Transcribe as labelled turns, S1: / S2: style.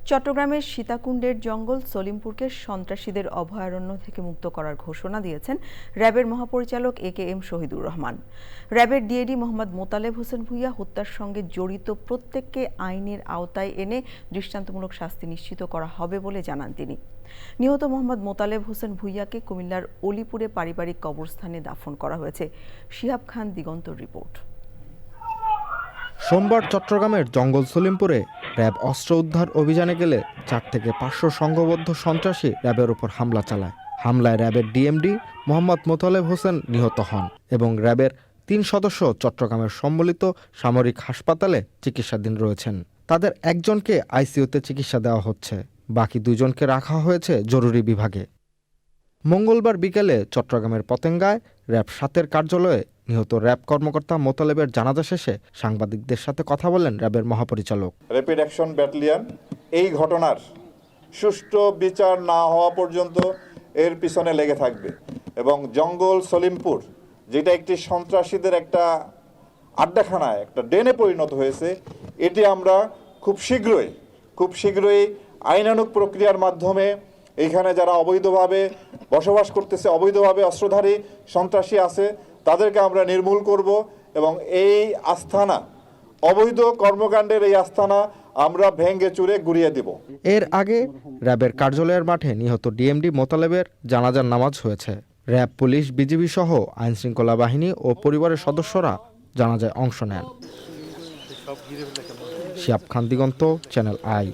S1: চট্টগ্রামের সীতাকুণ্ডের জঙ্গল সলিমপুরকে সন্ত্রাসীদের অভয়ারণ্য থেকে মুক্ত করার ঘোষণা দিয়েছেন র্যাবের মহাপরিচালক AKM শহীদুর রহমান। র্যাবের ডিএডি মোহাম্মদ মোতালেব হোসেন ভূঁইয়া হত্যার সঙ্গে জড়িত প্রত্যেককে আইনের আওতায় এনে দৃষ্টান্তমূলক শাস্তি নিশ্চিত করা হবে বলে জানান তিনি। নিহত মোহাম্মদ মোতালেব হোসেন ভূঁইয়াকে কুমিল্লার অলিপুরে পারিবারিক কবরস্থানে দাফন করা হয়েছে। শিহাব খান দিগন্তর রিপোর্ট।
S2: সোমবার চট্টগ্রামের জঙ্গল সলিমপুরে র্যাব অস্ত্র উদ্ধার অভিযানে গেলে 4 থেকে 500 সংঘবদ্ধ সন্ত্রাসী র্যাবের উপর হামলা চালায়। হামলায় র্যাবের ডিএমডি মোহাম্মদ মোতালেব হোসেন নিহত হন এবং র্যাবের 3 সদস্য চট্টগ্রামের সম্মিলিত সামরিক হাসপাতালে চিকিৎসাধীন রয়েছেন। তাদের একজনকে আইসিইউতে চিকিৎসা দেওয়া হচ্ছে, বাকি 2 জনকে রাখা হয়েছে জরুরি বিভাগে। মঙ্গলবার বিকেলে চট্টগ্রামের পতেঙ্গায় র্যাব 7-এর কার্যালয়ে নিহত র্যাব কর্মকর্তা মোতালেবের জানাজা শেষে সাংবাদিকদের সাথে কথা বলেন র্যাবের মহাপরিচালক।
S3: র্যাপিড অ্যাকশন ব্যাটালিয়ন এই ঘটনার সুষ্ঠু বিচার না হওয়া পর্যন্ত এর পিছনে লেগে থাকবে এবং জঙ্গল সলিমপুর যেটা একটি সন্ত্রাসীদের একটা আড্ডাখানায় একটা ডেনে পরিণত হয়েছে, এটি আমরা খুব শীঘ্রই আইনানুগ প্রক্রিয়ার মাধ্যমে এইখানে যারা অবৈধভাবে বসবাস করতেছে, অবৈধভাবে অস্ত্রধারী সন্ত্রাসী আছে, তাদেরকে আমরা নির্মূল করব এবং এই আস্তানা, অবৈধ কর্মকাণ্ডের এই আস্তানা আমরা ভেঙে চুরে গুড়িয়ে দেব।
S2: এর আগে র্যাবের কার্যালয়ের মাঠে নিহত ডিএমডি মোতালেবের জানাজার নামাজ হয়েছে। র্যাব, পুলিশ, বিজিবি সহ আইনশৃঙ্খলা বাহিনী ও পরিবারের সদস্যরা জানাজায় অংশ নেন। শিহাব খান দিগন্ত, চ্যানেল আই।